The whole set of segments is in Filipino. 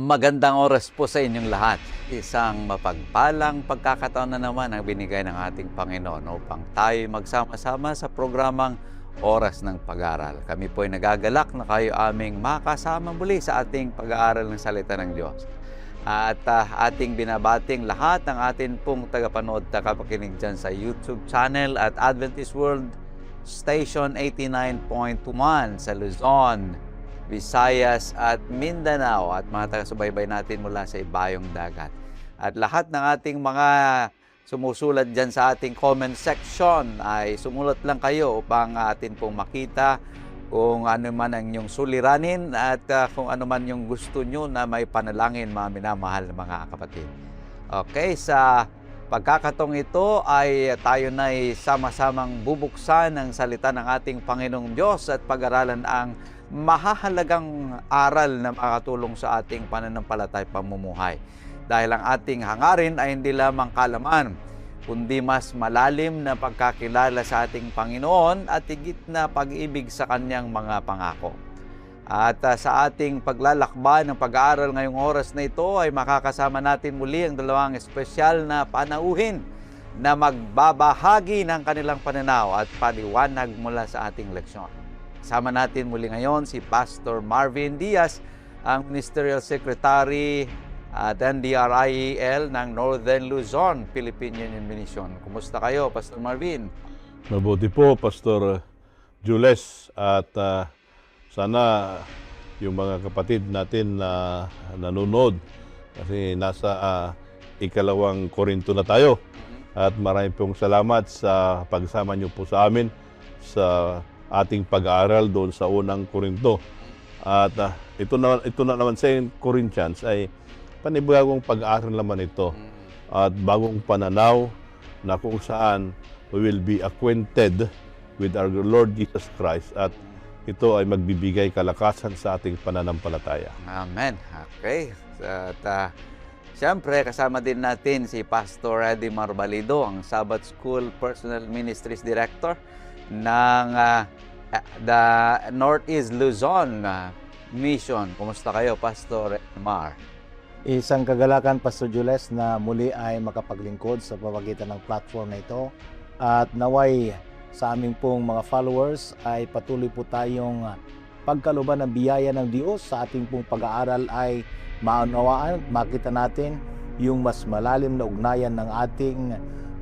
Magandang oras po sa inyong lahat. Isang mapagpalang pagkakataon na naman ang binigay ng ating Panginoon upang tayo magsama-sama sa programang Oras ng Pag-aaral. Kami po ay nagagalak na kayo aming makasama muli sa ating pag-aaral ng Salita ng Diyos. At ating binabating lahat ng atin pong tagapanood, tagapakinig dyan sa YouTube channel at Adventist World Station 89.1 sa Luzon, Visayas at Mindanao at mga taga-subaybay natin mula sa ibayong dagat. At lahat ng ating mga sumusulat dyan sa ating comment section ay sumulat lang kayo upang atin pong makita kung ano man ang inyong suliranin at kung ano man yung gusto nyo na may panalangin, mga minamahal na mga kapatid. Okay, sa pagkakataong ito ay tayo na'y sama-samang bubuksan ang salita ng ating Panginoong Diyos at pag-aralan ang mahahalagang aral na makatulong sa ating pananampalatay pamumuhay. Dahil ang ating hangarin ay hindi lamang kaalaman, kundi mas malalim na pagkakilala sa ating Panginoon at higit na pag-ibig sa Kanyang mga pangako. At sa ating paglalakbay ng pag-aaral ngayong oras na ito ay makakasama natin muli ang dalawang espesyal na panauhin na magbabahagi ng kanilang pananaw at paliwanag mula sa ating leksyon. Kasama natin muli ngayon si Pastor Marvin Diaz, ang Ministerial Secretary at NDRIEL ng Northern Luzon, Philippine Union Mission. Kumusta kayo, Pastor Marvin? Mabuti po, Pastor Jules, at sana yung mga kapatid natin na nanonood, kasi nasa ikalawang Korinto na tayo, at maraming pong salamat sa pagsama niyo po sa amin sa ating pag-aaral doon sa unang Korinto. At ito na naman sa Corinthians ay panibagong pag-aaral naman ito at bagong pananaw na kung saan we will be acquainted with our Lord Jesus Christ at ito ay magbibigay kalakasan sa ating pananampalataya. Amen. Okay. At siyempre, kasama din natin si Pastor Eddie Marbalido, ang Sabbath School Personal Ministries Director ng the Northeast Luzon Mission. Kumusta kayo, Pastor Mar? Isang kagalakan, Pastor Jules, na muli ay makapaglingkod sa pamamagitan ng platform na ito. At naway sa aming pong mga followers ay patuloy po tayong pagkaluban ng biyaya ng Diyos sa ating pong pag-aaral ay maunawaan, makita natin yung mas malalim na ugnayan ng ating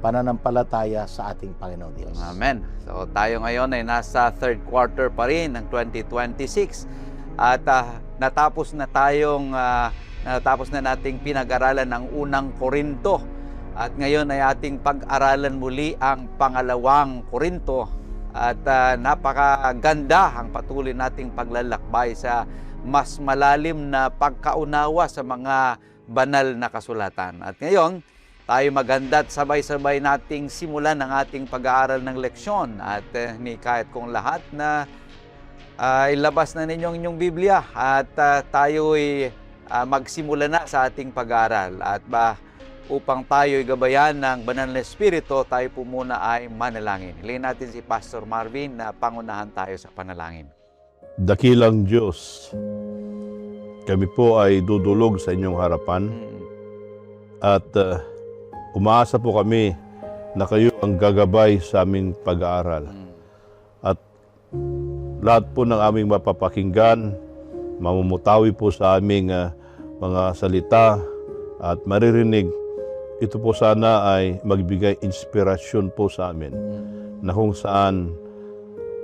pananampalataya sa ating Panginoon Diyos. Amen. So tayo ngayon ay nasa third quarter pa rin ng 2026 at natapos na nating pinag-aralan ng unang Korinto at ngayon ay ating pag-aralan muli ang pangalawang Korinto at napakaganda ang patuloy nating paglalakbay sa mas malalim na pagkaunawa sa mga banal na kasulatan. At ngayon tayo maganda at sabay-sabay nating simulan ang ating pag-aaral ng leksyon at kahit kung lahat na ilabas na ninyong inyong Biblia at tayo'y magsimula na sa ating pag-aaral at upang tayo'y gabayan ng Banal na Espiritu, tayo po muna ay manalangin. Hilingin natin si Pastor Marvin na pangunahan tayo sa panalangin. Dakilang Diyos, kami po ay dudulog sa inyong harapan at umaasa po kami na kayo ang gagabay sa aming pag-aaral. At lahat po ng aming mapapakinggan, mamumutawi po sa aming mga salita at maririnig, ito po sana ay magbigay inspirasyon po sa amin na kung saan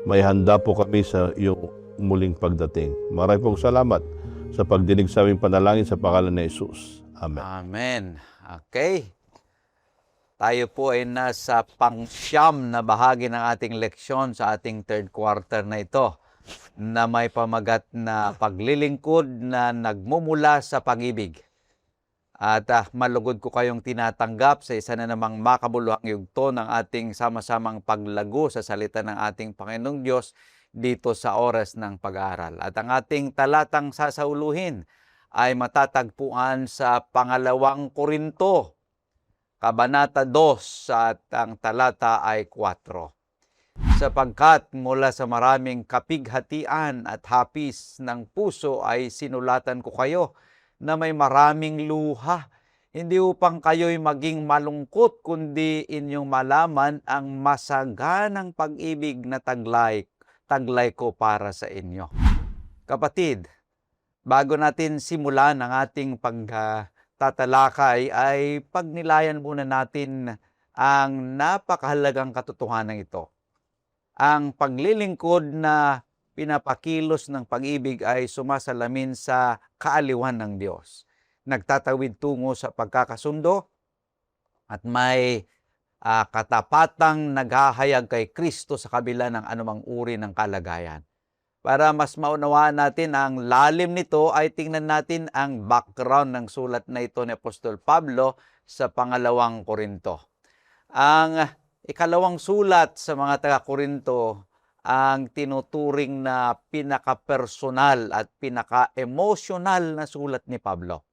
may handa po kami sa iyong muling pagdating. Maraming pong salamat sa pagdinig sa aming panalangin sa pangalan ni Jesus. Amen. Amen. Okay. Tayo po ay nasa pangsyam na bahagi ng ating leksyon sa ating third quarter na ito na may pamagat na paglilingkod na nagmumula sa pag-ibig. At malugod ko kayong tinatanggap sa isa na namang makabuluhang yugto ng ating sama-samang paglago sa salita ng ating Panginoong Diyos dito sa oras ng pag-aaral. At ang ating talatang sasauluhin ay matatagpuan sa pangalawang Korinto, Kabanata 2 at ang talata ay 4. Sapagkat mula sa maraming kapighatian at hapis ng puso ay sinulatan ko kayo na may maraming luha. Hindi upang kayo'y maging malungkot, kundi inyong malaman ang masaganang pag-ibig na taglay ko para sa inyo. Kapatid, bago natin simulan ang ating pagtatalakay, ay pagnilayan muna natin ang napakahalagang katotohanan ito. Ang paglilingkod na pinapakilos ng pag-ibig ay sumasalamin sa kaaliwan ng Diyos. Nagtatawid tungo sa pagkakasundo at may katapatang naghahayag kay Kristo sa kabila ng anumang uri ng kalagayan. Para mas maunawaan natin ang lalim nito, ay tingnan natin ang background ng sulat na ito ni Apostol Pablo sa pangalawang Korinto. Ang ikalawang sulat sa mga taga-Korinto ang tinuturing na pinaka-personal at pinaka-emosyonal na sulat ni Pablo.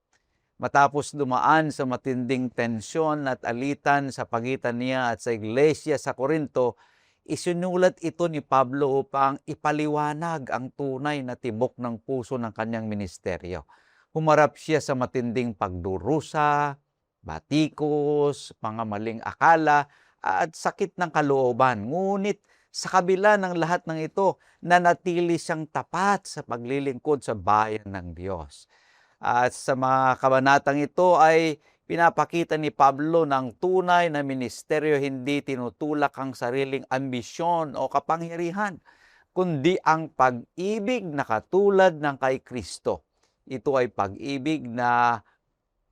Matapos dumaan sa matinding tensyon at alitan sa pagitan niya at sa iglesia sa Korinto, isinulat ito ni Pablo upang ipaliwanag ang tunay na tibok ng puso ng kanyang ministeryo. Humarap siya sa matinding pagdurusa, batikos, mga maling akala, at sakit ng kalooban. Ngunit sa kabila ng lahat ng ito, nanatili siyang tapat sa paglilingkod sa bayan ng Diyos. At sa mga kabanatang ito ay pinapakita ni Pablo ng tunay na ministeryo, hindi tinutulak ang sariling ambisyon o kapangyarihan, kundi ang pag-ibig na katulad ng kay Kristo. Ito ay pag-ibig na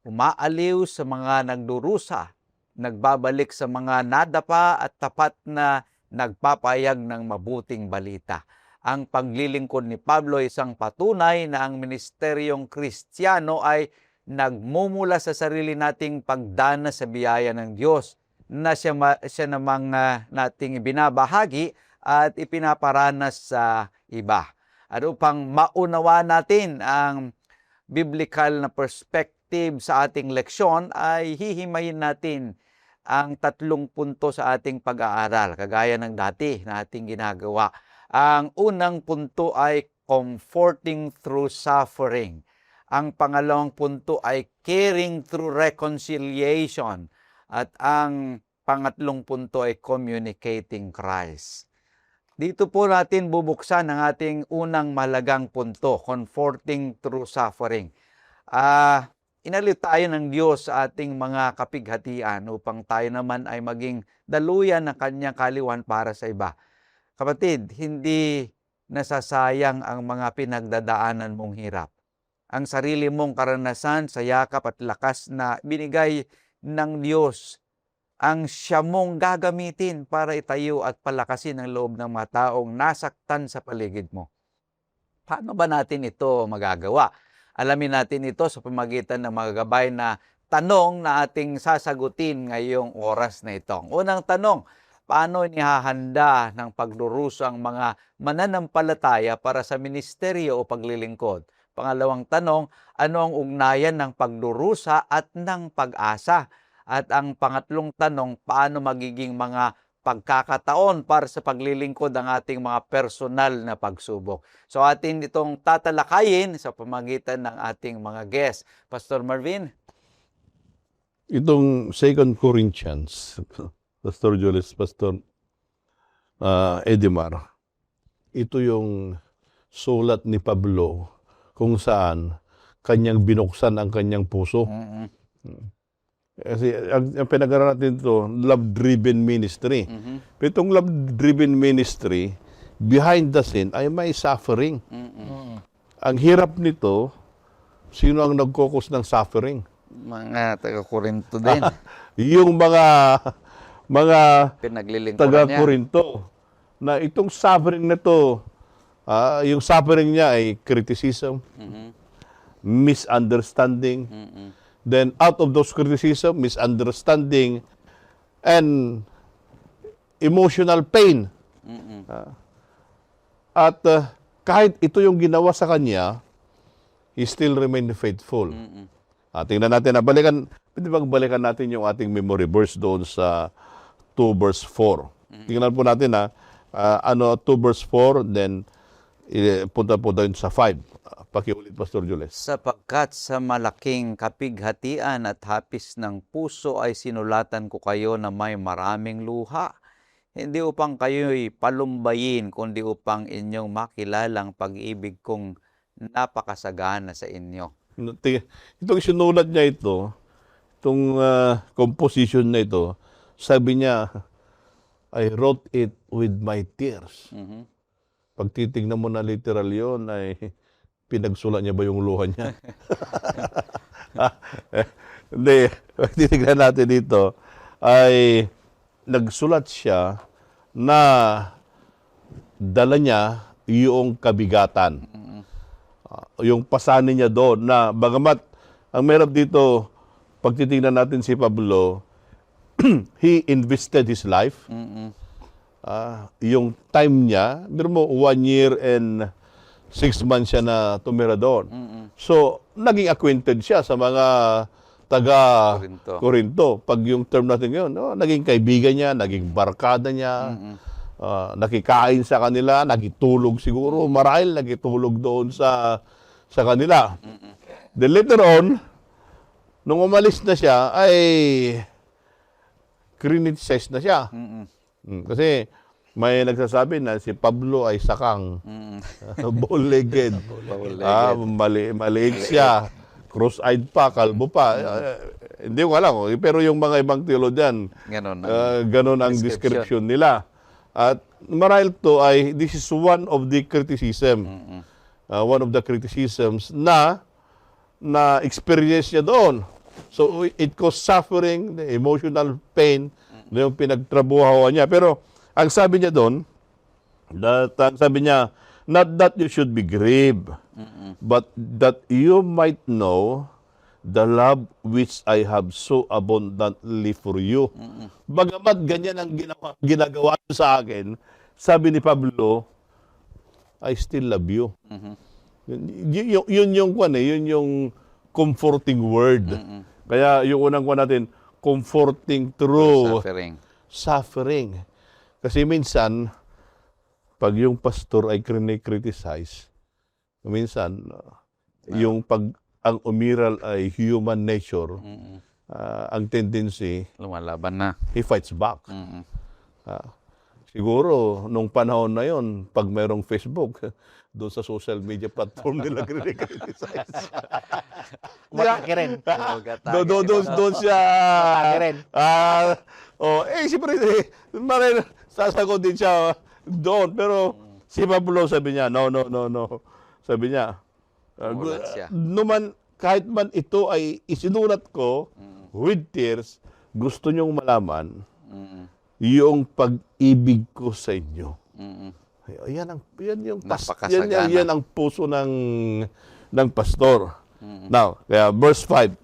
umaaliw sa mga nagdurusa, nagbabalik sa mga nadapa at tapat na nagpapayag ng mabuting balita. Ang paglilingkod ni Pablo ay isang patunay na ang ministeryong Kristiyano ay nagmumula sa sarili nating pagdana sa biyaya ng Diyos na siya namang nating ibinabahagi at ipinaparanas sa iba. At upang maunawa natin ang biblical na perspective sa ating leksyon, ay hihimayin natin ang 3 punto sa ating pag-aaral, kagaya ng dati na ating ginagawa. Ang unang punto ay comforting through suffering. Ang pangalawang punto ay caring through reconciliation. At ang pangatlong punto ay communicating Christ. Dito po natin bubuksan ang ating unang mahalagang punto, comforting through suffering. Inalit tayo ng Diyos sa ating mga kapighatian upang tayo naman ay maging daluyan ng kanyang kaaliwan para sa iba. Kapatid, hindi nasasayang ang mga pinagdadaanan mong hirap. Ang sarili mong karanasan sa yakap at lakas na binigay ng Diyos, ang siya mong gagamitin para itayo at palakasin ang loob ng mga taong nasaktan sa paligid mo. Paano ba natin ito magagawa? Alamin natin ito sa pamamagitan ng mga gabay na tanong na ating sasagutin ngayong oras na ito. Ang unang tanong, paano inihahanda ng pagdurusa ang mga mananampalataya para sa ministeryo o paglilingkod? Pangalawang tanong, ano ang ugnayan ng pagdurusa at ng pag-asa? At ang pangatlong tanong, paano magiging mga pagkakataon para sa paglilingkod ang ating mga personal na pagsubok. So atin itong tatalakayin sa pamamagitan ng ating mga guests. Pastor Marvin? Itong 2 Corinthians, Pastor Jules, Pastor Edimar, ito yung sulat ni Pablo kung saan kanyang binuksan ang kanyang puso. Kasi ang pinag-aralan natin ito, love-driven ministry. Pero itong love-driven ministry, behind the scene ay may suffering. Ang hirap nito, sino ang nag-cause ng suffering? Mga taga-Korinto din. Yung mga Pinaglilingkuran niya. taga-Korinto, na itong suffering na to, yung suffering niya ay criticism, misunderstanding, then out of those criticism, misunderstanding, and emotional pain. At kahit ito yung ginawa sa kanya, he still remained faithful. Tingnan natin, pwede bang balikan natin yung ating memory verse doon sa 2 verse 4. Tingnan po natin 2 verse 4, then punta po doon sa 5. Pakiulit, Pastor Jules. Sapagkat sa malaking kapighatian at hapis ng puso ay sinulatan ko kayo na may maraming luha. Hindi upang kayo'y palumbayin, kundi upang inyong makilalang pag-ibig kong napakasagana sa inyo. Itong sinulat niya itong composition na ito, sabi niya, I wrote it with my tears. Mhm. Pag titignan mo na literal yon ay pinagsulat niya ba yung luha niya? Hindi. Pag titignan natin dito, ay nagsulat siya na dala niya yung kabigatan. Yung pasanin niya doon na bagamat ang merap dito, pag titignan natin si Pablo, he invested his life. Mhm. Yung time niya, biro mo, 1 year and 6 months siya na tumira doon. Mhm. So, naging acquainted siya sa mga taga Corinto. Corinto. Pag yung term natin yun, naging kaibigan niya, naging barkada niya, Mhm. nakikain sa kanila, nagitulog siguro, marahil nagitulog doon sa kanila. Then later on, nung umalis na siya, ay criticize na siya. Mhm. Kasi may nagsasabi na si Pablo ay sakang, bow-legged. Maliit siya, cross-eyed pa, kalbo pa. Hindi ko alam. Pero yung mga ibang theologian, Ganon. ganon ang description nila. At marahil to ay, this is one of the criticism. One of the criticisms na experience niya doon. So, it caused suffering, the emotional pain, na yung pinagtrabuhawan niya. Pero, ang sabi niya doon, ang sabi niya, not that you should be grieved, but that you might know the love which I have so abundantly for you. Bagamat ganyan ang ginagawa niyo sa akin, sabi ni Pablo, I still love you. Yun yung comforting word. Kaya yung unang kuha natin, comforting through suffering. Kasi minsan, pag yung pastor ay criticize, minsan, ang umiral ay human nature, ang tendency, Lumalaban na. he fights back. Siguro, nung panahon na yon, pag mayroong Facebook, doon sa social media platform nila criticize. Matake rin. Doon siya. Matake rin. Siyempre, maray, sasagot din siya doon. Pero si Pablo sabi niya, no. Sabi niya, Umulat siya. kahit man ito ay isinulat ko with tears, gusto niyong malaman yung pag-ibig ko sa inyo. Yan ang puso ng pastor. Now, kaya verse 5.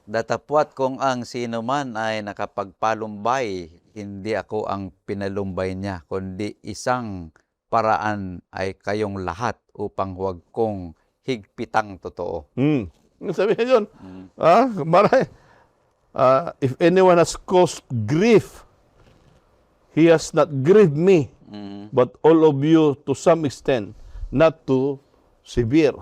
Datapwat kung ang sino man ay nakapagpalumbay, hindi ako ang pinalumbay niya, kundi isang paraan ay kayong lahat upang huwag kong higpitang totoo. Sabi niya yun. If anyone has caused grief, he has not grieved me, but all of you to some extent, not too severe.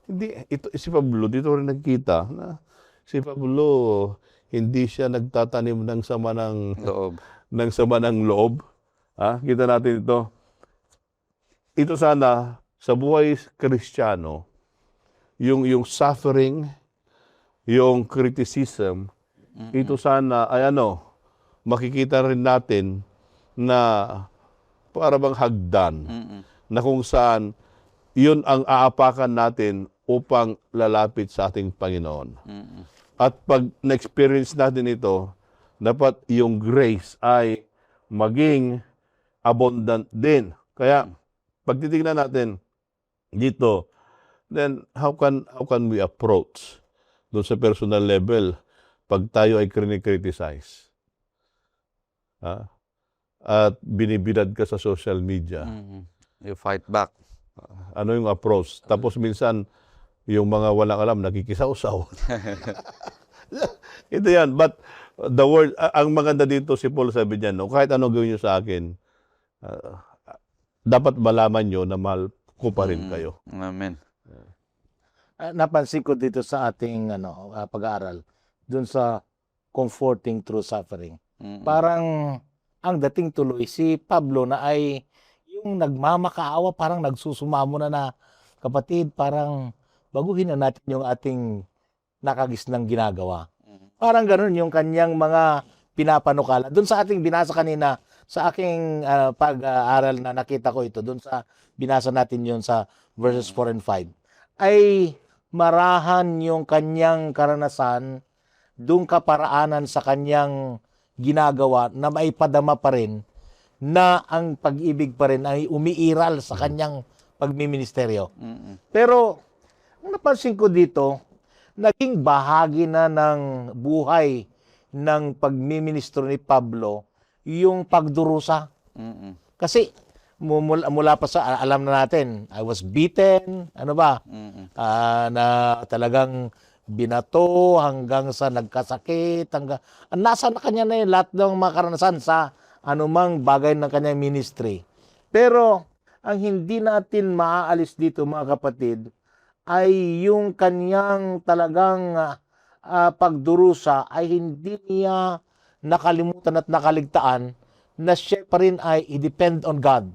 Hindi, si Pablo, dito rin nagkita na si Pablo, hindi siya nagtatanim ng sama ng loob. Kita natin ito. Ito sana, sa buhay Kristiyano, yung suffering, yung criticism, ito sana ay makikita rin natin na para bang hagdan, na kung saan yun ang aapakan natin upang lalapit sa ating Panginoon. At pag na-experience natin ito, dapat yung grace ay maging abundant din. Kaya, pag titignan natin dito, then how can we approach doon sa personal level pag tayo ay criticize? At binibidad ka sa social media. You fight back. Ano yung approach? Tapos minsan, yung mga walang alam, nakikisaw-saw. Ito yan. But the word, ang maganda dito, si Paul sabi niya, kahit ano gawin niyo sa akin, dapat malaman nyo na mahal ko pa rin kayo. Amen. Napansin ko dito sa ating pag-aaral dun sa comforting through suffering. Mm-mm. Parang ang dating tuloy si Pablo na ay yung nagmamakaawa, parang nagsusumamo na kapatid, parang baguhin na natin yung ating nakagisnang ginagawa. Parang ganun yung kanyang mga pinapanukala. Doon sa ating binasa kanina, sa aking pag-aaral na nakita ko ito, doon sa binasa natin yun sa verses 4 and 5, ay marahan yung kanyang karanasan, doon kaparaanan sa kanyang ginagawa na maipadama pa rin na ang pag-ibig pa rin ay umiiral sa kanyang pagmiministeryo. Mm-mm. Pero, ang napansin ko dito, naging bahagi na ng buhay ng pagmiministro ni Pablo yung pagdurusa. Mm-mm. Kasi mula pa sa, alam na natin, I was beaten, Mm-mm. na talagang binato hanggang sa nagkasakit, nasa na kanya na yun lahat ng mga karanasan sa anumang bagay ng kanyang ministry. Pero, ang hindi natin maaalis dito mga kapatid, ay yung kanyang talagang pagdurusa ay hindi niya nakalimutan at nakaligtaan na siya pa rin ay i-depend on God.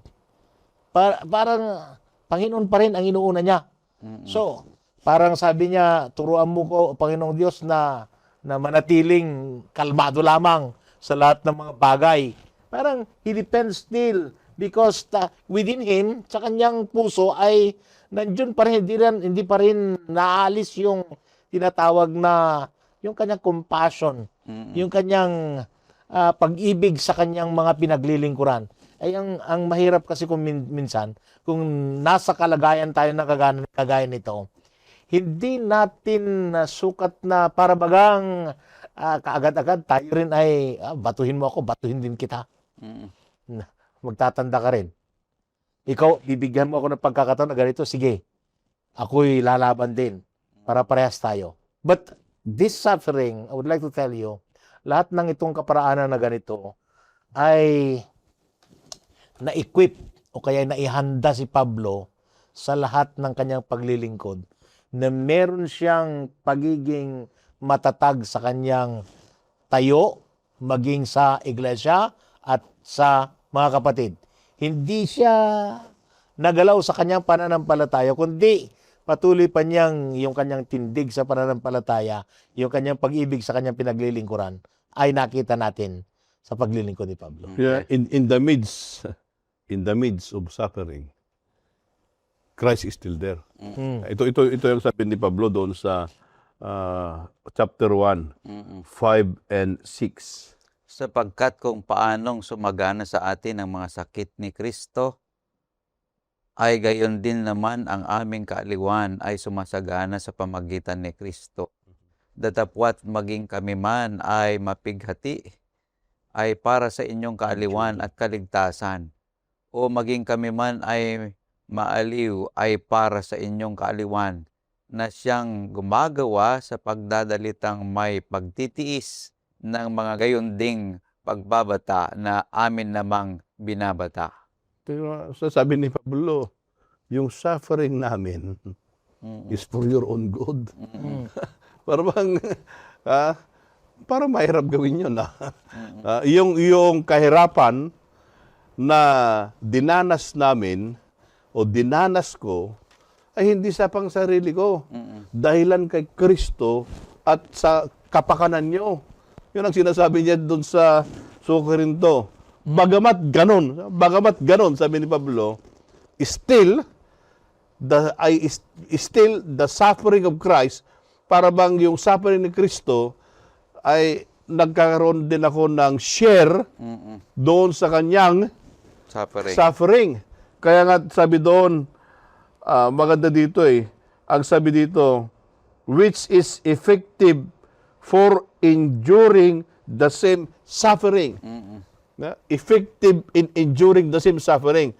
Parang Panginoon pa rin ang inuuna niya. Mm-mm. So, parang sabi niya, turuan mo ko, Panginoong Diyos, na manatiling kalmado lamang sa lahat ng mga bagay. Parang he depends still because within him, sa kanyang puso ay nandiyon pa rin, hindi pa rin naalis yung tinatawag na yung kanyang compassion, Mm-mm. yung kanyang pag-ibig sa kanyang mga pinaglilingkuran. Ay ang mahirap kasi kung minsan, kung nasa kalagayan tayo na kagaya nito, hindi natin sukat na para bagang kaagad-agad tayo rin ay batuhin mo ako, batuhin din kita. Mm-mm. Magtatanda ka rin. Ikaw, bibigyan mo ako ng pagkakataon na ganito, sige, ako'y lalaban din para parehas tayo. But this suffering, I would like to tell you, lahat ng itong kaparaanan na ganito ay na-equip o kaya naihanda si Pablo sa lahat ng kanyang paglilingkod na meron siyang pagiging matatag sa kanyang tayo, maging sa iglesia at sa mga kapatid. Hindi siya nagalaw sa kanyang pananampalataya, kundi patuloy pa niyang yung kanyang tindig sa pananampalataya, yung kanyang pag-ibig sa kanyang pinaglilingkuran, ay nakita natin sa paglilingkod ni Pablo. Yeah, in the midst of suffering, Christ is still there. Mm. Ito yung sabi ni Pablo doon sa chapter 1, Mm-mm. 5 and 6. Sapagkat kung paanong sumagana sa atin ang mga sakit ni Kristo, ay gayon din naman ang aming kaaliwan ay sumasagana sa pamagitan ni Kristo. Datapwat maging kami man ay mapighati, ay para sa inyong kaaliwan at kaligtasan, o maging kami man ay maaliw ay para sa inyong kaaliwan, na siyang gumagawa sa pagdadalitang may pagtitiis ng mga gayon ding pagbabata na amin namang binabata. Pero sabi ni Pablo, yung suffering namin Mm-mm. is for your own good. Mm-mm. Parang parang mahirap gawin yun. Mm-mm. Yung kahirapan na dinanas namin o dinanas ko ay hindi sa pang sarili ko. Mm-mm. Dahilan kay Kristo at sa kapakanan nyo. Yun ang sinasabi niya doon sa Corinto. Bagamat ganon, sabi ni Pablo, still the suffering of Christ, para bang yung suffering ni Kristo ay nagkaroon din ako ng share Mm-mm. doon sa kanyang Suffering. Kaya nga sabi doon, maganda dito ang sabi dito, which is effective for enduring the same suffering. Mm-mm. Effective in enduring the same suffering.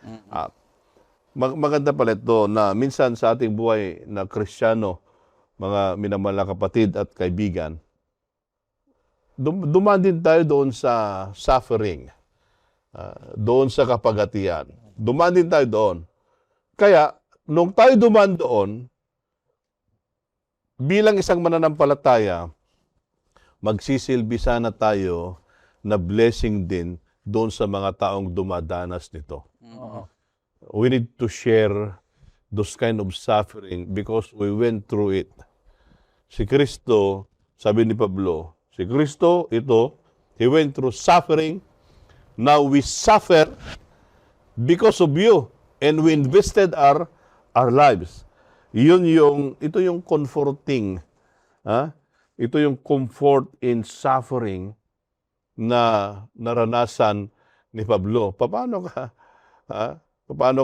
Maganda pala ito na minsan sa ating buhay na Kristiyano, mga minamahal na kapatid at kaibigan, dumaan din tayo doon sa suffering, doon sa kapagatian. Dumaan din tayo doon. Kaya, nung tayo dumaan doon, bilang isang mananampalataya, magsisilbi sana tayo na blessing din doon sa mga taong dumadanas nito. Oo. We need to share those kind of suffering because we went through it. Si Kristo, sabi ni Pablo, si Kristo, ito, He went through suffering. Now we suffer because of you. And we invested our lives. Ito yung comforting. Ha? Ito yung comfort in suffering na naranasan ni Pablo. Paano ka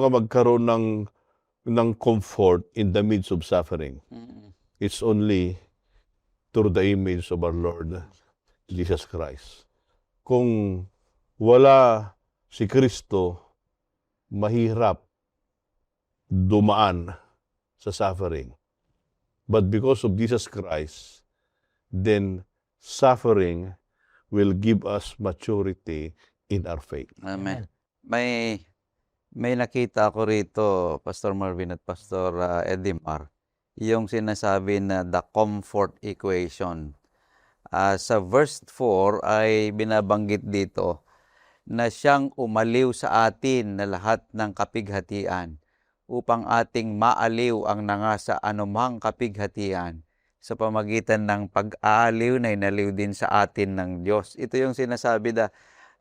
magkaroon ng comfort in the midst of suffering? It's only through the image of our Lord Jesus Christ. Kung wala si Kristo, mahirap dumaan sa suffering. But because of Jesus Christ, then suffering will give us maturity in our faith. Amen. May nakita ko rito, Pastor Marvin at Pastor Edimar, yung sinasabi na the comfort equation. Sa verse 4 ay binabanggit dito na siyang umaliw sa atin na lahat ng kapighatian upang ating maaliw ang nangasa anumang kapighatian sa pamagitan ng pag-aaliw na inaliw din sa atin ng Diyos. Ito yung sinasabi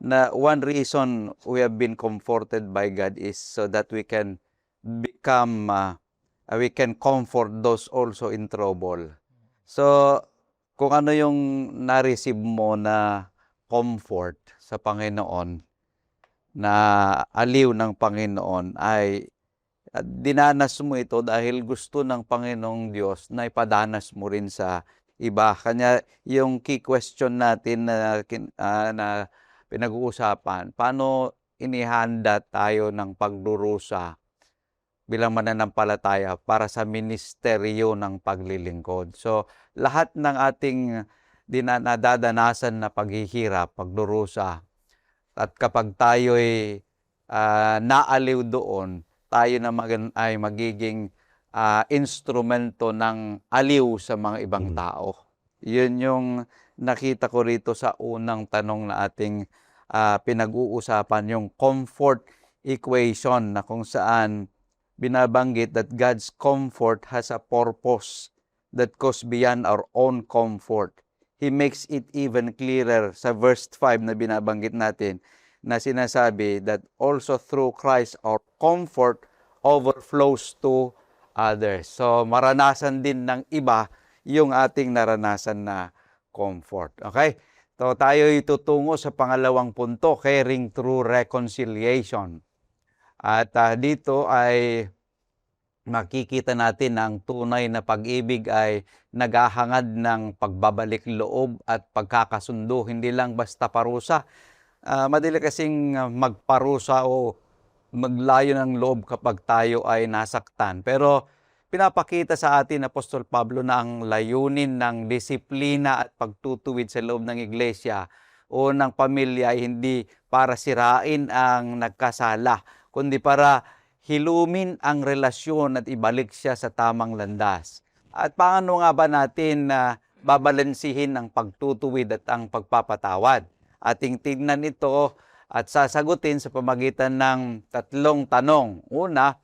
na one reason we have been comforted by God is so that we can we can comfort those also in trouble. So, kung ano yung na-receive mo na comfort sa Panginoon, na aliw ng Panginoon, ay dinanas mo ito dahil gusto ng Panginoong Diyos na ipadanas mo rin sa iba. Kanya yung key question natin na pinag-uusapan, paano inihanda tayo ng pagdurusa bilang mananampalataya para sa ministeryo ng paglilingkod. So, lahat ng ating nadadanasan na paghihirap, pagdurusa, at kapag tayo'y naaliw doon, tayo na ay magiging instrumento ng aliw sa mga ibang tao. Yun yung nakita ko rito sa unang tanong na ating pinag-uusapan, yung comfort equation, na kung saan binabanggit that God's comfort has a purpose that goes beyond our own comfort. He makes it even clearer sa verse 5 na binabanggit natin, na sinasabi that also through Christ our comfort overflows to others. So maranasan din ng iba yung ating naranasan na comfort. Okay? So tayo itutungo sa pangalawang punto, caring through reconciliation. At dito ay makikita natin na ang tunay na pag-ibig ay naghahangad ng pagbabalik loob at pagkakasundo, hindi lang basta parusa. Madali kasing magparusa o maglayo ng loob kapag tayo ay nasaktan. Pero pinapakita sa atin Apostol Pablo na ang layunin ng disiplina at pagtutuwid sa loob ng iglesia o ng pamilya ay hindi para sirain ang nagkasala, kundi para hilumin ang relasyon at ibalik siya sa tamang landas. At paano nga ba natin babalansihin ang pagtutuwid at ang pagpapatawad? Ating tignan ito at sasagutin sa pamagitan ng tatlong tanong. Una,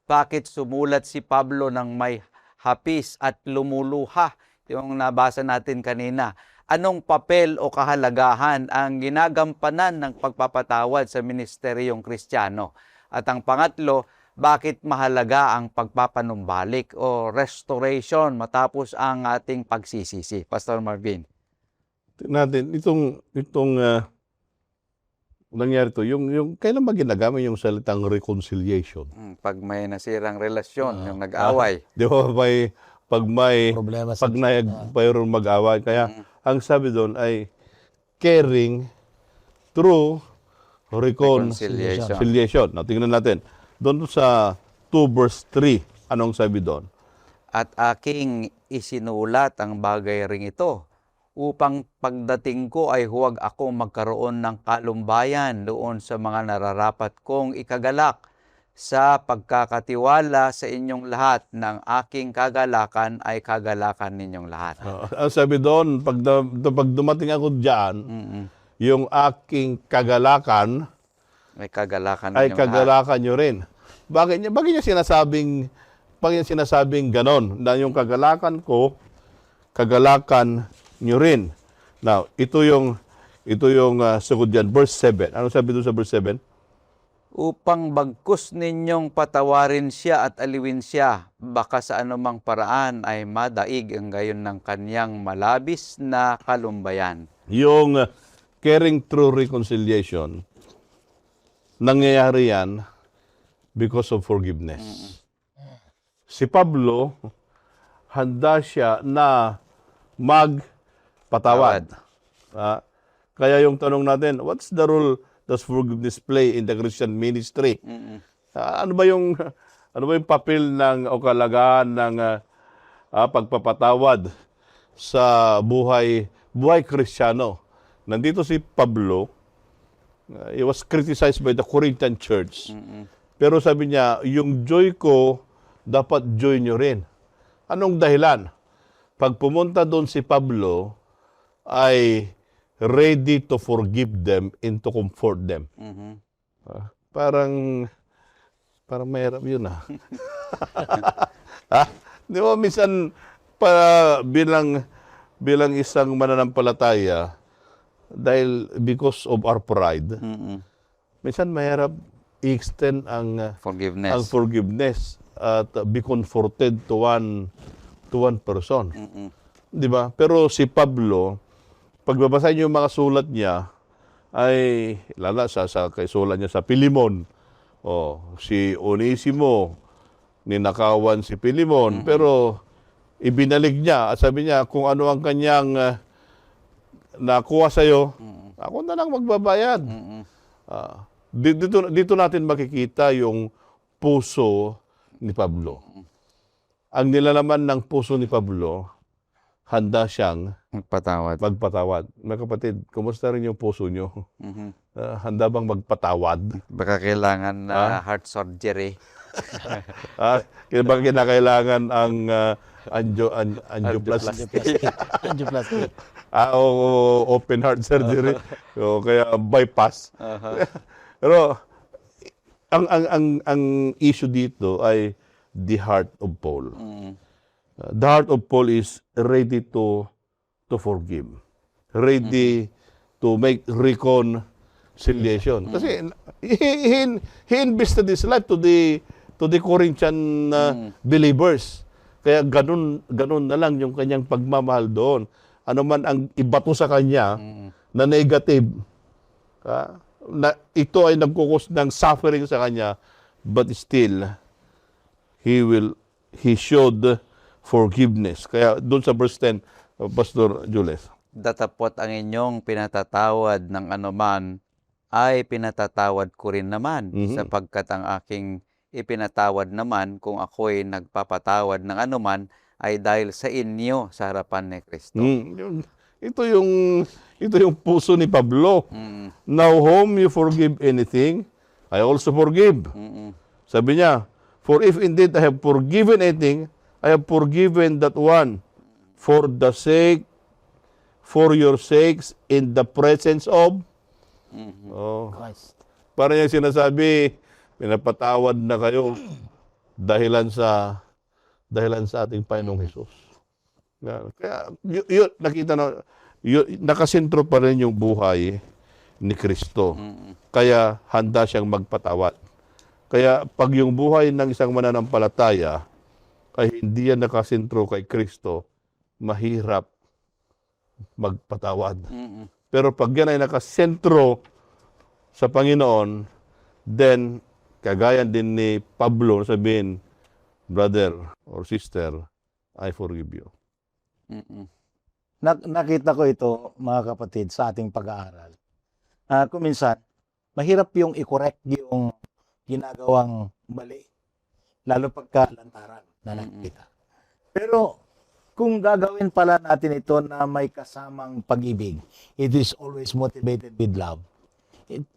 bakit sumulat si Pablo ng may hapis at lumuluha? Yung nabasa natin kanina. Anong papel o kahalagahan ang ginagampanan ng pagpapatawad sa ministeryong Kristiyano? At ang pangatlo, bakit mahalaga ang pagpapanumbalik o restoration matapos ang ating pagsisisi? Pastor Marvin. Natin itong nangyari to, yung kailan ba ginagamit yung salitang reconciliation? Pag may nasirang relasyon, yung nag-away. Di ba pag may Problema sa mayroong mag-away, kaya ang sabi doon ay caring through reconciliation. Now, tingnan natin. Doon sa 2 verse 3, anong sabi doon? At aking isinulat ang bagay ring ito upang pagdating ko ay huwag ako magkaroon ng kalumbayan doon sa mga nararapat kong ikagalak, sa pagkakatiwala sa inyong lahat ng aking kagalakan ay kagalakan ninyong lahat. Ang sabi doon, pag dumating ako diyan, Mm-mm. yung aking kagalakan May kagalakan ay ninyong lahat. kagalakan nyo rin. Bakit niya sinasabing ganon? Na yung kagalakan ko, kagalakan nyo rin. Now, ito yung sugod yan, verse 7. Ano sabi doon sa verse 7? Upang bagkus ninyong patawarin siya at aliwin siya, baka sa anumang paraan ay madaig ang gayon ng kanyang malabis na kalumbayan. Yung caring through reconciliation, nangyayari yan because of forgiveness. Si Pablo, handa siya na magpatawad. Kaya yung tanong natin, what's the role does forgiveness play in the Christian ministry? Ano ba yung papel o kalagahan ng pagpapatawad sa buhay Kristiyano? Nandito si Pablo, he was criticized by the Corinthian church. Pero sabi niya, yung joy ko, dapat joy nyo rin. Anong dahilan? Pag pumunta doon si Pablo, ay ready to forgive them and to comfort them. Parang mahirap yun Di ba, minsan, bilang isang mananampalataya, because of our pride, minsan mahirap i-extend ang forgiveness at be comforted to one person. Di ba? Pero si Pablo, pagbabasa niyo yung mga sulat niya, ay lala sa sulat niya sa Pilimon. Si Onesimo, ninakawan si Pilimon, pero ibinalik niya at sabi niya, kung ano ang kanyang nakuha sa'yo, ako na lang magbabayad. Dito natin makikita yung puso ni Pablo. Ang nilalaman ng puso ni Pablo, handa siyang magpatawad. Mga kapatid, kumusta rin yung puso nyo? Handa bang magpatawad? Baka kailangan na heart surgery. Baka kinakailangan ang angioplasty. Angioplasty. O open heart surgery. O kaya bypass. Pero ang issue dito ay the heart of Paul. The heart of Paul is ready to forgive. Ready to make reconciliation. Kasi he invested his life to the Corinthian believers. Kaya ganun na lang yung kanyang pagmamahal doon. Ano man ang ibato sa kanya na negative, na ito ay nagkukos ng suffering sa kanya, but still he showed forgiveness. Kaya doon sa verse 10, Pastor Jules. Datapot ang inyong pinatatawad ng anuman ay pinatatawad ko rin naman, sapagkat ang aking ipinatawad naman kung ako'y nagpapatawad ng anuman ay dahil sa inyo sa harapan ni Kristo. Ito yung puso ni Pablo. Now whom you forgive anything, I also forgive. Sabi niya, for if indeed I have forgiven anything, I have forgiven that one for your sakes in the presence of Christ. Para niya sinasabi, pinapatawad na kayo dahilan sa ating Panginoong Hesus. Kaya yun, nakita na, nakasentro pa rin yung buhay ni Kristo. Kaya handa siyang magpatawad. Kaya pag yung buhay ng isang mananampalataya ay hindi yan nakasentro kay Kristo, mahirap magpatawad. Pero pag yan ay nakasentro sa Panginoon, then kagaya din ni Pablo, sabihin, brother or sister, I forgive you. Nakita ko ito, mga kapatid, sa ating pag-aaral. Kung minsan, mahirap yung i-correct yung ginagawang mali. Lalo pagka lantaran na nakikita. Pero kung gagawin pala natin ito na may kasamang pag-ibig, it is always motivated with love.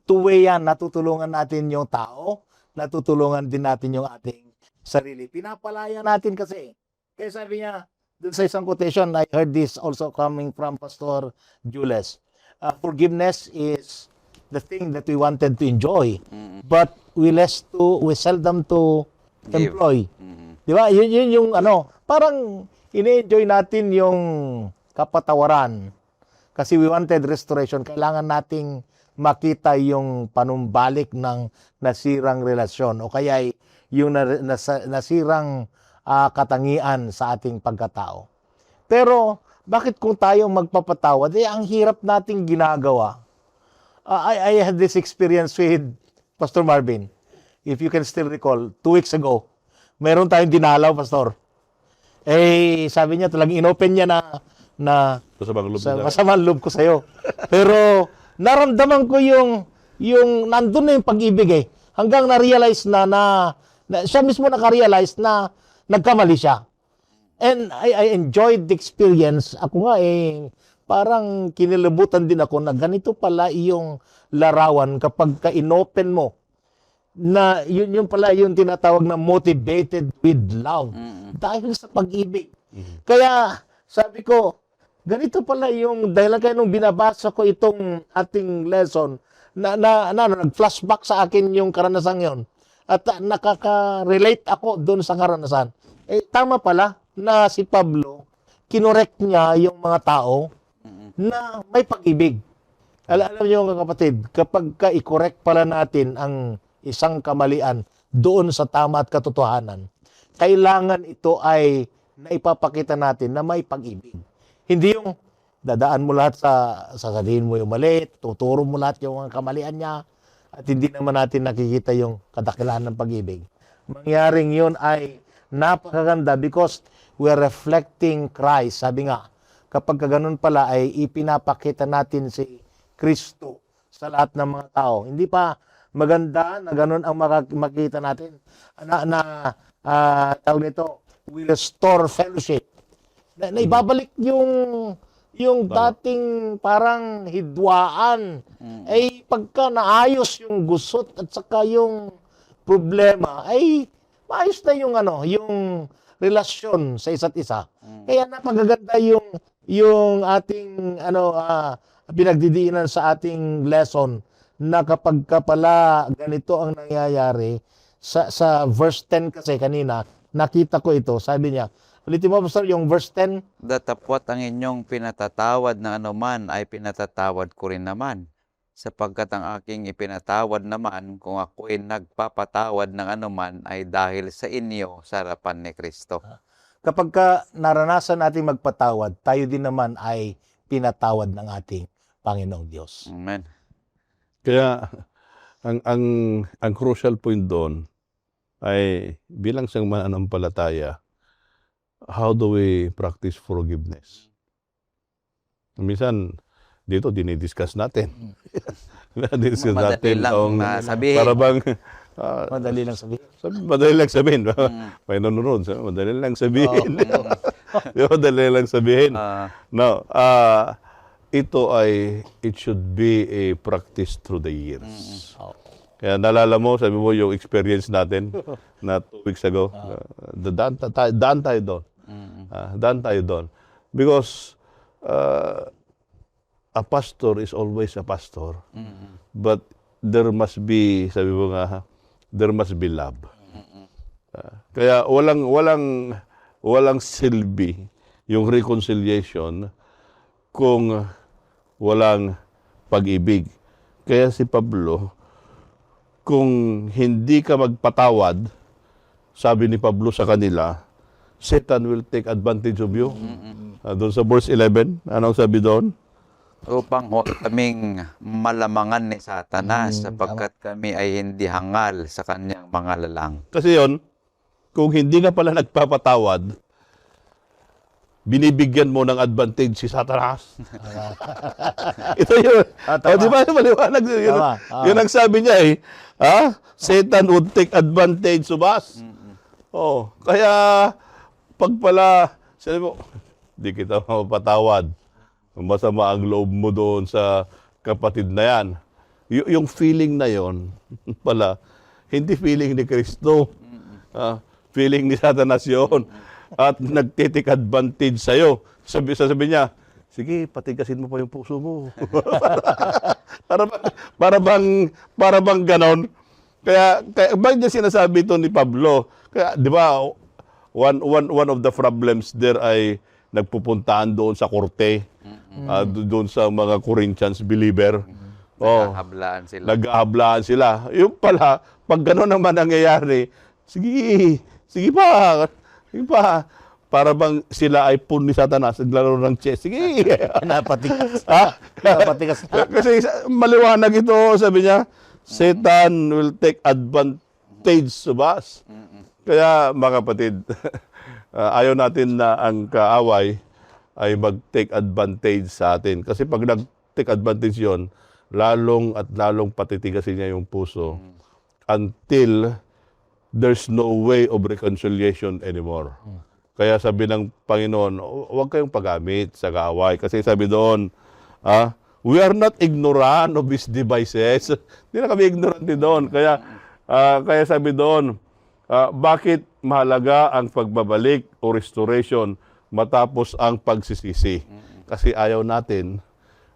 Two-way yan, natutulungan natin yung tao natutulungan din natin yung ating sarili. Pinapalaya natin kasi. Kaya sabi niya, dun sa isang quotation, I heard this also coming from Pastor Jules. Forgiveness is the thing that we wanted to enjoy, but we seldom to Give. employ. Mm. Di ba? Yun yung parang ine-enjoy natin yung kapatawaran. Kasi we wanted restoration. Kailangan nating makita yung panumbalik ng nasirang relasyon o kaya yung nasirang katangian sa ating pagkatao. Pero bakit kung tayo magpapatawad, ang hirap nating ginagawa. I had this experience with Pastor Marvin. If you can still recall, 2 weeks ago, meron tayong dinalaw, Pastor. Sabi niya, talagang inopen niya na masamang loob ko sa'yo. Pero naramdaman ko yung nandun na yung pag-ibig hanggang na-realize na siya mismo naka-realize na nagkamali siya. And I enjoyed the experience. Ako nga parang kinilabutan din ako na ganito pala yung larawan kapag ka-inopen mo na yun pala yung tinatawag na motivated with love. Dahil sa pag-ibig. Kaya sabi ko, ganito pala yung dahilan kaya nung binabasa ko itong ating lesson nag-flashback sa akin yung karanasan yon at nakaka-relate ako doon sa karanasan. Tama pala na si Pablo, kinorek niya yung mga tao na may pag-ibig. Alam niyo mga kapatid, kapag i-correct pala natin ang isang kamalian doon sa tama at katotohanan, kailangan ito ay naipapakita natin na may pag-ibig. Hindi yung dadaan mo lahat sasabihin mo yung mali, tuturo mo lahat yung mga kamalian niya, at hindi naman natin nakikita yung kadakilaan ng pag-ibig. Mangyaring yun ay napakaganda because we're reflecting Christ. Sabi nga, kapag ganun pala ay ipinapakita natin si Kristo sa lahat ng mga tao. Hindi pa maganda na ganun ang makita natin. Tawag nito, we restore fellowship. Na ibabalik yung dating parang hidwaan. Pagka naayos yung gusot at saka yung problema, maayos na yung relasyon sa isa't isa. Kaya napagaganda yung ating pinagdidiinan sa ating lesson na kapag pala ganito ang nangyayari sa verse 10 kasi kanina nakita ko ito, sabi niya, ulitin mo Pastor yung verse 10. Datapwat ang inyong pinatatawad na anuman ay pinatatawad ko rin naman, sapagkat ang aking ipinatawad naman kung ako'y nagpapatawad ng anuman ay dahil sa inyo sa harapan ni Kristo. Kapag naranasan natin magpatawad, tayo din naman ay pinatawad ng ating Panginoong Diyos. Amen. Kaya ang crucial point doon ay bilang isang mananampalataya, how do we practice forgiveness? Minsan dito dinidiscuss natin. Dinidiscuss Madali natin lang sabihin. para bang Madali lang sabihin. madali lang sabihin. May nanonood, madali lang sabihin. Madali lang sabihin. No, ito it should be a practice through the years. Kaya nalala mo, sabi mo yung experience natin na 2 weeks ago. Daan tayo doon. Daan tayo doon. Because a pastor is always a pastor. But there must be, sabi mo nga, there must be love. Kaya walang silbi yung reconciliation kung walang pag-ibig. Kaya si Pablo, kung hindi ka magpatawad, sabi ni Pablo sa kanila, Satan will take advantage of you. Doon sa verse 11, anong sabi doon? Upang kaming malamangan ni Satanas, sapagkat kami ay hindi hangal sa kanyang mga lalang. Kasi yon, kung hindi ka pala nagpapatawad, binibigyan mo ng advantage si Satanas. Ito yun. Di ba maliwanag? Yun ang sabi niya Satan would take advantage of us. Kaya pag pala, sabi mo, di kita mapatawad. Masama ang loob mo doon sa kapatid na yan. Yung feeling na yon pala, hindi feeling ni Kristo. Feeling ni Satanas yun. At nagtitik advantage sa'yo. Sabi niya, sige, patigasin mo pa yung puso mo. para bang ganon. Kaya bakit niya sinasabi ito ni Pablo? Kaya, di ba, one of the problems there ay nagpupuntaan doon sa korte, doon sa mga Corinthians believer. Naghahablaan sila. Naghahablaan sila. Yung pala, pag gano'n naman nangyayari, sige pa. Para bang sila ay pun ni Satanas, naglaro ng chess. Sige. Napatikas. Napatikas. Kasi maliwanag ito, sabi niya, Satan will take advantage of us. Kaya mga kapatid, ayaw natin na ang kaaway ay mag-take advantage sa atin. Kasi pag nag-take advantage yon, lalong at lalong patitigasin niya yung puso until there's no way of reconciliation anymore. Kaya sabi ng Panginoon, huwag kayong paggamit sa kaaway. Kasi sabi doon, we are not ignorant of his devices. Hindi na kami ignorant doon. Kaya sabi doon, bakit mahalaga ang pagbabalik o restoration matapos ang pagsisisi? Kasi ayaw natin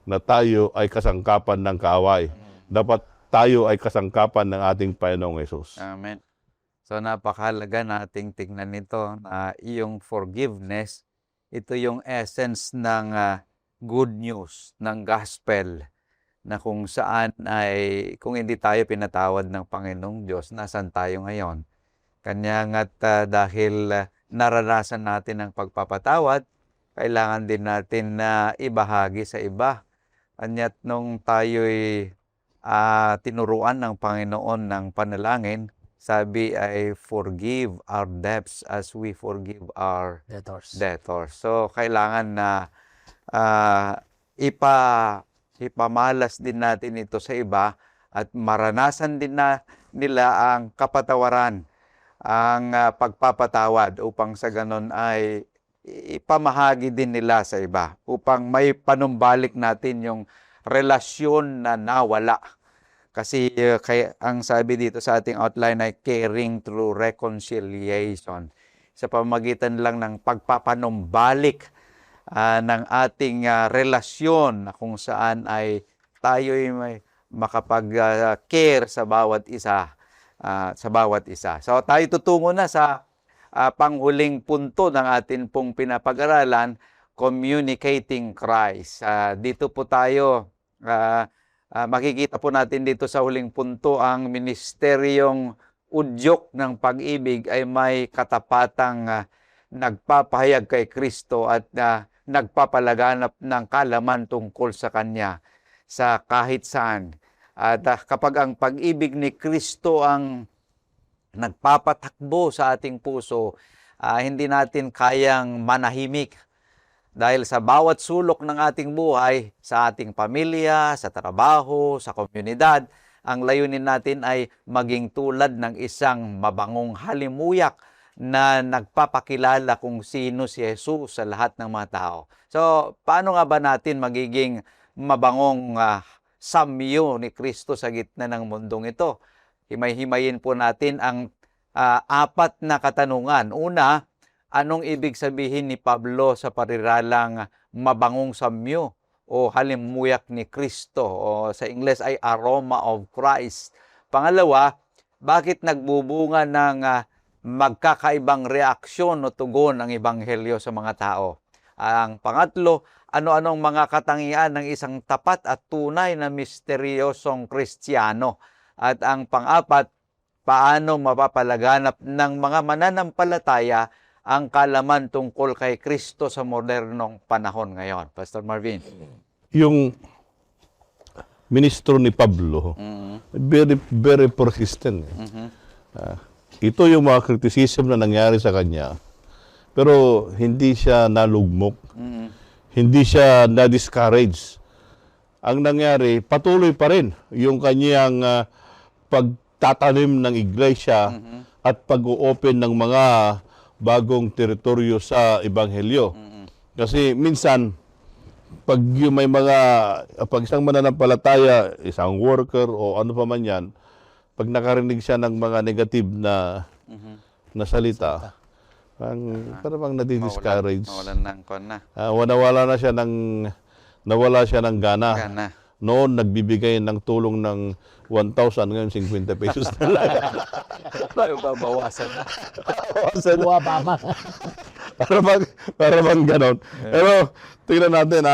na tayo ay kasangkapan ng kaaway. Dapat tayo ay kasangkapan ng ating Panginoong Hesus. Amen. So napakahalaga nating tingnan nito na iyong forgiveness, ito yung essence ng good news, ng gospel, na kung saan ay, kung hindi tayo pinatawad ng Panginoong Diyos, nasan tayo ngayon? Kanya nga't dahil naranasan natin ang pagpapatawad, kailangan din natin na ibahagi sa iba. Kanya't nung tayo'y tinuruan ng Panginoon ng panalangin, sabi ay forgive our debts as we forgive our debtors. So kailangan na ipamalas din natin ito sa iba at maranasan din nila ang kapatawaran, ang pagpapatawad upang sa ganon ay ipamahagi din nila sa iba upang may panumbalik natin yung relasyon na nawala. Kasi ang sabi dito sa ating outline ay caring through reconciliation. Sa pamamagitan lang ng pagpapanumbalik ng ating relasyon na kung saan ay tayo'y may makapag-care sa bawat isa. So tayo tutungo na sa panghuling punto ng atin pong pinapag-aralan, communicating Christ. Dito po tayo makikita po natin dito sa huling punto ang ministeryong udyok ng pag-ibig ay may katapatang nagpapahayag kay Kristo at nagpapalaganap ng kalaman tungkol sa Kanya sa kahit saan. At kapag ang pag-ibig ni Kristo ang nagpapatakbo sa ating puso, hindi natin kayang manahimik. Dahil sa bawat sulok ng ating buhay, sa ating pamilya, sa trabaho, sa komunidad, ang layunin natin ay maging tulad ng isang mabangong halimuyak na nagpapakilala kung sino si Jesus sa lahat ng mga tao. So, paano nga ba natin magiging mabangong samyo ni Kristo sa gitna ng mundong ito? Himay-himayin po natin ang apat na katanungan. Una, anong ibig sabihin ni Pablo sa pariralang mabangong samyo o halimuyak ni Kristo o sa Ingles ay aroma of Christ? Pangalawa, bakit nagbubunga ng magkakaibang reaksyon o tugon ang ebanghelyo sa mga tao? Ang pangatlo, ano-anong mga katangian ng isang tapat at tunay na misteryosong Kristiyano? At ang pang-apat, paano mapapalaganap ng mga mananampalataya ang kalaman tungkol kay Kristo sa modernong panahon ngayon? Pastor Marvin. Yung ministro ni Pablo, very persistent. Ito yung mga criticism na nangyari sa kanya, pero hindi siya nalugmok, hindi siya na-discourage. Ang nangyari, patuloy pa rin yung kanyang pagtatanim ng iglesia at pag-o-open ng mga bagong teritoryo sa ebanghelyo. Kasi minsan, pag yung may pag isang mananampalataya, isang worker o ano pa man yan, pag nakarinig siya ng mga negative na salita, parang bang nadi-discourage. Mawalan ng kon na. Nawala siya ng gana. Gana. Noon, nagbibigay ng tulong ng 1,000, ngayon 50 pesos na lang. Tayo babawasan na. Buwa pa man. para bang ganon. Pero, tingnan natin,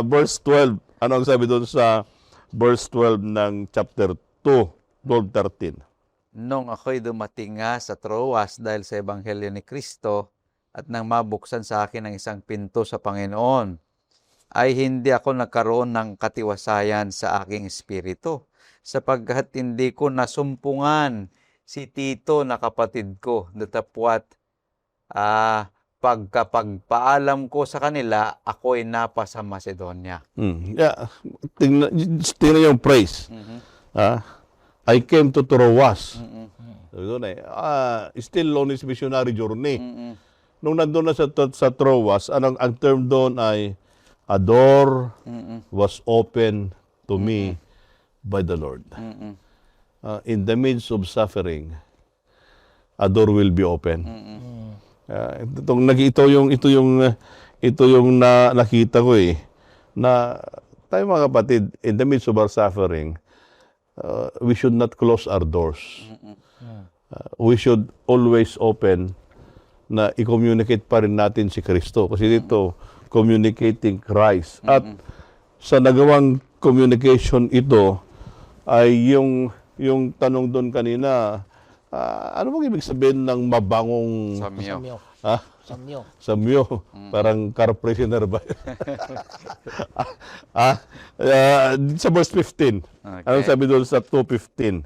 verse 12. Ano ang sabi doon sa verse 12 ng chapter 2, 12-13? Nung ako'y dumating nga sa Troas dahil sa Ebanghelyo ni Kristo at nang mabuksan sa akin ang isang pinto sa Panginoon, ay hindi ako nagkaroon ng katiwasayan sa aking espiritu, sapagkat hindi ko nasumpungan si Tito na kapatid ko, datapwat pagkapagpaalam ko sa kanila, ako'y napa sa Macedonia. Yeah. Tingnan yung praise. I came to Troas. Still on his missionary journey. Nung nandun na sa Troas, ang term doon ay a door was open to me by the Lord. In the midst of suffering, a door will be open. Ito yung nakita ko na tayo mga kapatid, in the midst of our suffering, we should not close our doors. We should always open na i-communicate pa rin natin si Kristo. Kasi dito, communicating Christ. At sa nagawang communication ito, ay yung tanong doon kanina, ano bang ibig sabihin ng mabangong... Samyo. Samyo. Parang car prisoner ba? Sa verse 15. Okay. Anong sabi doon sa 2:15?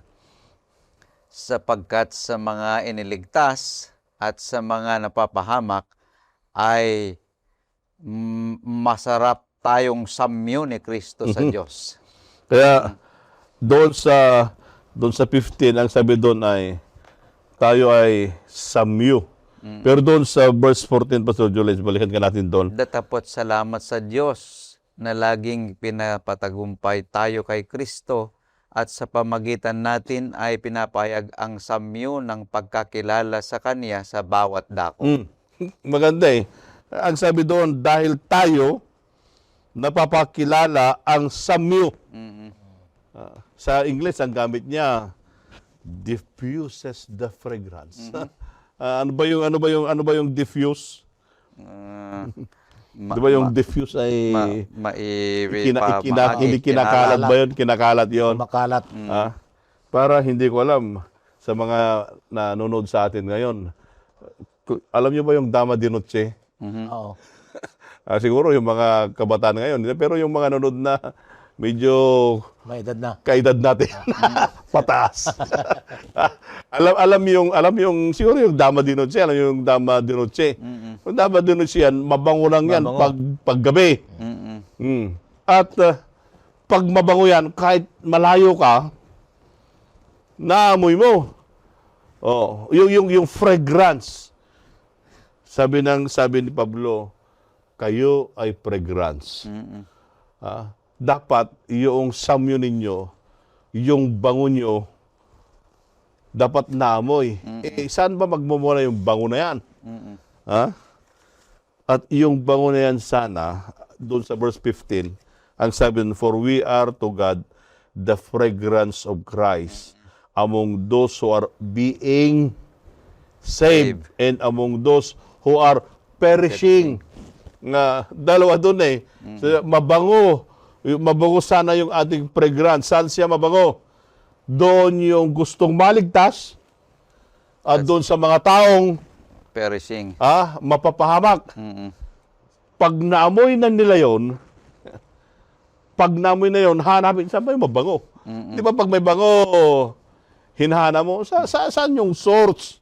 Sapagkat sa mga iniligtas at sa mga napapahamak ay masarap tayong samyo ni Kristo sa Diyos. Kaya doon sa 15, ang sabi doon ay tayo ay samyo. Pero doon sa verse 14, Pastor Julius, balikan ka natin doon. Datapot salamat sa Diyos na laging pinapatagumpay tayo kay Kristo at sa pamagitan natin ay pinapayag ang samyo ng pagkakilala sa Kanya sa bawat dako. Maganda Ang sabi doon, dahil tayo napapakilala ang samyo. Sa English, ang gamit niya, diffuses the fragrance. Ano ba yung diffuse? Di ba yung diffuse ay hindi kinakalat ba yun? Kinakalat yun. Makalat. Para hindi ko alam sa mga nanonood sa atin ngayon. Alam niyo ba yung Dama di Noche? Oo. Siguro yung mga kabataan ngayon. Pero yung mga nanonood na medyo May edad na. kaedad natin. Pataas. alam yung siguro yung Dama di Noche, alam yung Dama di Noche. Yung Dama di Noche yan, mabango lang yan paggabi. At pag mabango yan, kahit malayo ka, naamoy mo. Yung fragrance. Sabi ni Pablo, kayo ay fragrance. Dapat yung samyo ninyo, yung bango nyo, dapat naamoy. Saan ba magmumula yung bango na yan? At yung bango na yan sana, doon sa verse 15, ang sabi nun, for we are to God the fragrance of Christ among those who are being saved and among those who are perishing. Dalawa doon So, mabango sana yung ating fragrance. Saan siya mabango? Doon yung gustong maligtas at doon sa mga taong Perishing. mapapahamak. Pag naamoy na nila yon, hanapin, saan ba yung mabango? Di ba pag may bango, hinahana mo, saan yung source?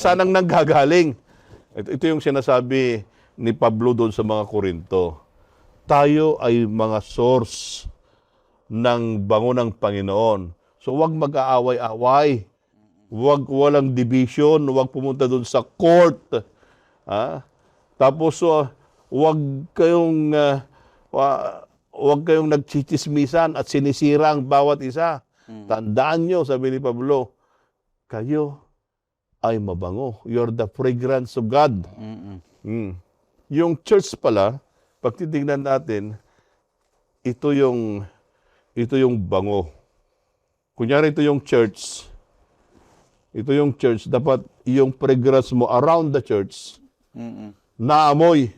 Saan ang nanggagaling? Ito yung sinasabi ni Pablo doon sa mga Korinto. Tayo ay mga source ng bango ng Panginoon. So huwag mag-aaway-away. Walang division, huwag pumunta doon sa court. Tapos huwag kayong nagchichismisan at sinisira ang bawat isa. Tandaan nyo, sabi ni Pablo, kayo ay mabango. You're the fragrance of God. Mm. Yung church pala, pag titignan natin, ito yung bango. Kunyari ito yung church. Ito yung church. Dapat yung fragrance mo around the church, naamoy.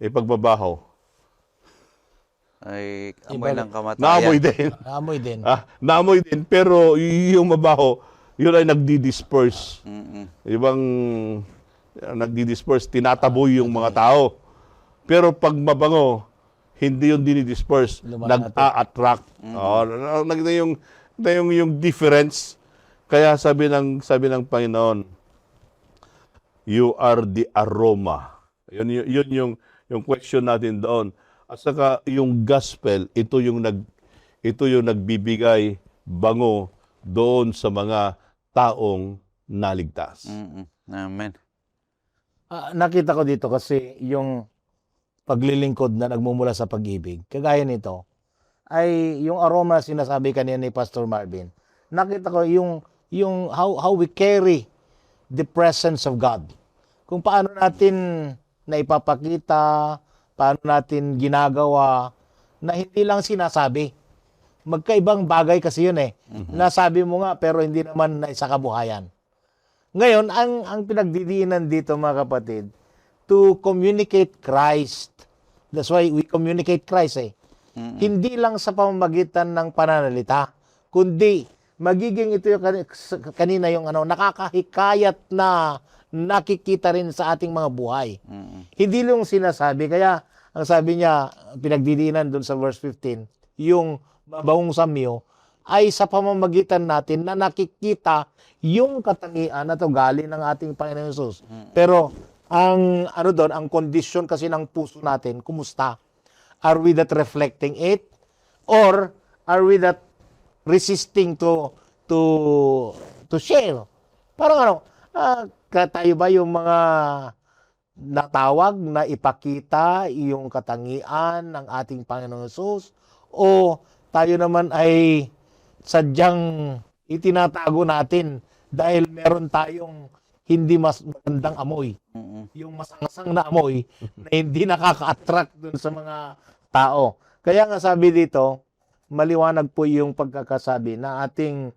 Pagbabaho. Ay, amoy ng kamatayan. Naamoy din. Amoy din. Naamoy din. Pero yung mabaho, yun ay nagdi-disperse. Ibang nagdi-disperse, tinataboy yung mga tao. Pero pag mabango, hindi yung dinidisperse, nag-a-attract. Yung difference. Kaya sabi ng Panginoon, you are the aroma. Yun yung question natin doon. At saka yung gospel, ito yung nagbibigay bango doon sa mga taong naligtas. Amen. Nakita ko dito kasi yung paglilingkod na nagmumula sa pag-ibig, kagaya nito, ay yung aroma sinasabi kanina ni Pastor Marvin. Nakita ko yung how we carry the presence of God. Kung paano natin naipapakita, paano natin ginagawa, na hindi lang sinasabi. Magkaibang bagay kasi yun eh. Nasabi mo nga pero hindi naman na sa kabuhayan. Ngayon, ang pinagdidiinan dito mga kapatid, to communicate Christ. That's why we communicate Christ eh. Hindi lang sa pamamagitan ng pananalita, kundi magiging ito yung kanina yung nakakahikayat na nakikita rin sa ating mga buhay. Hindi lang sinasabi. Kaya ang sabi niya, pinagdidiinan doon sa verse 15, yung mabawong samyo ay sa pamamagitan natin na nakikita yung katangian na to galing ng ating Panginoon Jesus. Pero ang ang condition kasi ng puso natin, kumusta? Are we that reflecting it? Or are we that resisting to share? Parang tayo ba yung mga natawag na ipakita yung katangian ng ating Panginoon Jesus? O tayo naman ay sadyang itinatago natin dahil meron tayong hindi mas magandang amoy. Yung masangasang na amoy na hindi nakaka-attract dun sa mga tao. Kaya nga sabi dito, maliwanag po yung pagkakasabi na ating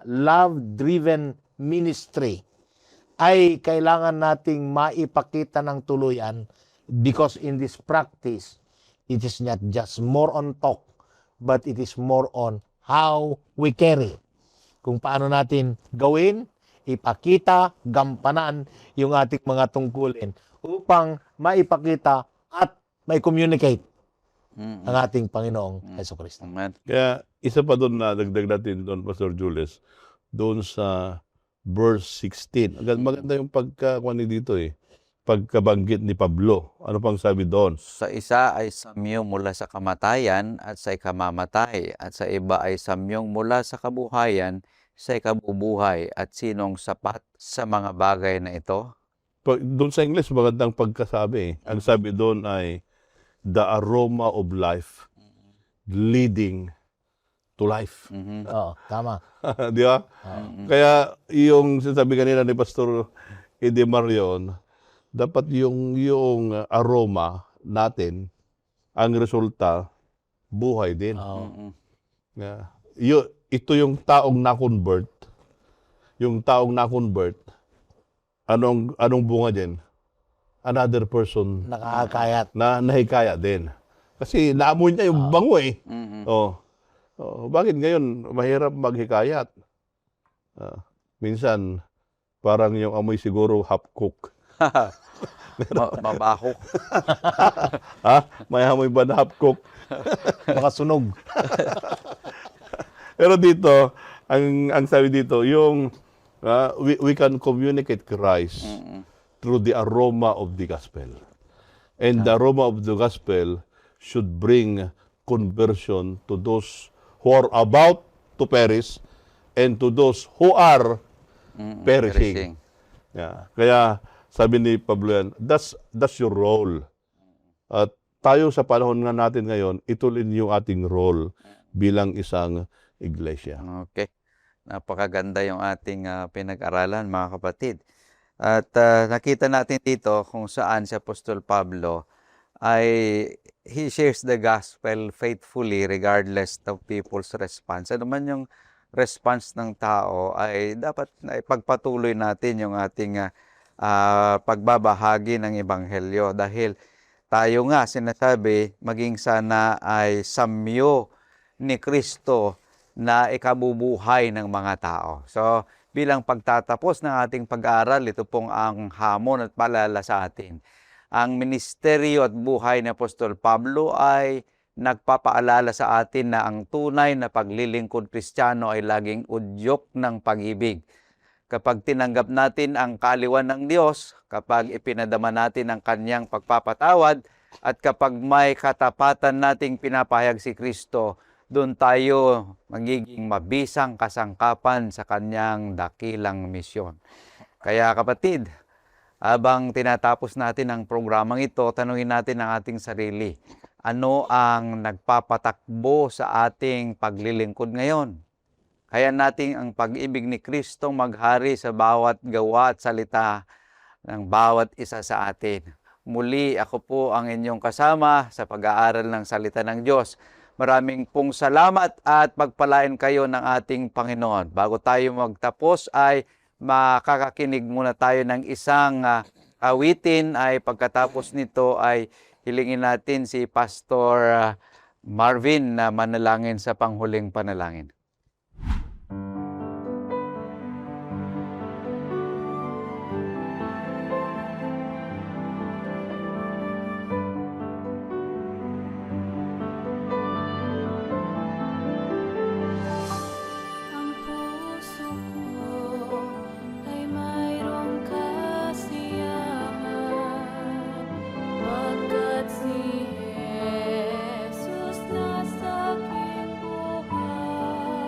love-driven ministry ay kailangan nating maipakita ng tuluyan because in this practice, it is not just more on talk, but it is more on how we carry. Kung paano natin gawin, ipakita, gampanan yung ating mga tungkulin upang maipakita at may communicate ang ating Panginoong Jesucristo. Amen. Kaya isa pa doon na dagdag natin doon, Pastor Jules, doon sa verse 16. Maganda yung pagkakuha dito pagkabanggit ni Pablo. Ano pang sabi doon? Sa isa ay samyo mula sa kamatayan at sa ikamamatay, at sa iba ay samyong mula sa kabuhayan sa ikabubuhay, at sinong sapat sa mga bagay na ito? Doon sa English, magandang pagkasabi. Ang sabi doon ay the aroma of life leading to life. Oo, tama. Di ba? Kaya yung sinasabi kanina ni Pastor Eddie Marion, dapat yung aroma natin, ang resulta, buhay din. Yeah. Ito yung taong na-convert. Yung taong na-convert, anong bunga din? Another person Nakakayat. na nahikaya din. Kasi naamoy niya yung bango eh. Bakit ngayon mahirap maghikayat? Minsan, parang yung amoy siguro half-cook. Mabahok. May amoy ba na half-cook? Makasunog. Pero dito, ang sabi dito, yung we can communicate Christ through the aroma of the gospel. And the aroma of the gospel should bring conversion to those who are about to perish and to those who are perishing. Yeah. Kaya sabi ni Pablo yan, that's your role. At tayo sa panahon nga natin ngayon, ituloy yung ating role bilang isang iglesia. Okay. Napakaganda yung ating pinag-aralan, mga kapatid. At nakita natin dito kung saan si Apostol Pablo ay he shares the gospel faithfully regardless of people's response. Ano man yung response ng tao ay dapat na ipagpatuloy natin yung ating pagbabahagi ng ebanghelyo dahil tayo nga sinasabi maging sana ay samyo ni Kristo na ikabubuhay ng mga tao. So bilang pagtatapos ng ating pag-aaral, ito pong ang hamon at paalala sa atin. Ang ministeryo at buhay ni Apostol Pablo ay nagpapaalala sa atin na ang tunay na paglilingkod Kristiyano ay laging udyok ng pag-ibig. Kapag tinanggap natin ang kaaliwan ng Diyos, kapag ipinadama natin ang Kanyang pagpapatawad, at kapag may katapatan nating pinapahayag si Kristo, doon tayo magiging mabisang kasangkapan sa Kanyang dakilang misyon. Kaya kapatid, habang tinatapos natin ang programang ito, tanungin natin ang ating sarili. Ano ang nagpapatakbo sa ating paglilingkod ngayon? Kaya natin ang pag-ibig ni Kristo maghari sa bawat gawa at salita ng bawat isa sa atin. Muli, ako po ang inyong kasama sa pag-aaral ng salita ng Diyos. Maraming pong salamat at pagpalain kayo ng ating Panginoon. Bago tayo magtapos ay makakakinig muna tayo ng isang awitin, ay pagkatapos nito ay hilingin natin si Pastor Marvin na manalangin sa panghuling panalangin. Ang puso ko ay mayroong kasiyahan, pagkat si Jesus nasa aking buhay.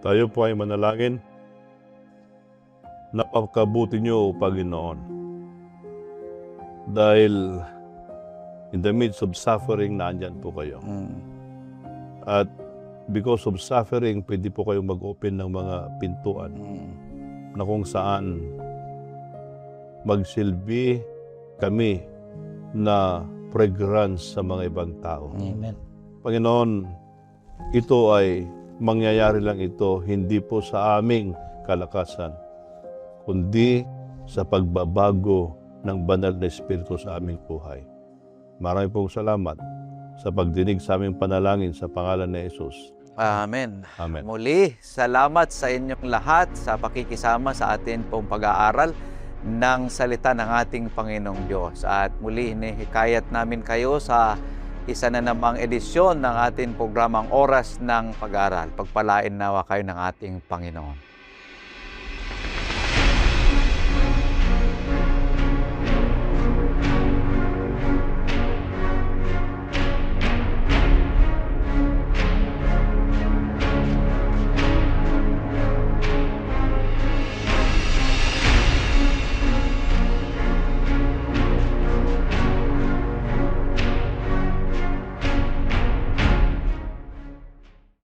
Tayo po ay manalangin. Napakabuti niyo, Panginoon. Dahil in the midst of suffering, nandyan po kayo. At because of suffering, pwede po kayong mag-open ng mga pintuan na kung saan magsilbi kami na fragrance sa mga ibang tao. Amen. Panginoon, ito ay mangyayari lang ito hindi po sa aming kalakasan, kundi sa pagbabago ng banal na Espiritu sa aming buhay. Marami pong salamat sa pagdinig sa aming panalangin sa pangalan ni Jesus. Amen. Amen. Muli, salamat sa inyong lahat sa pakikisama sa atin pong pag-aaral ng salita ng ating Panginoong Diyos. At muli, hinihikayat namin kayo sa isa na namang edisyon ng ating programang Oras ng Pag-aaral. Pagpalain nawa kayo ng ating Panginoon.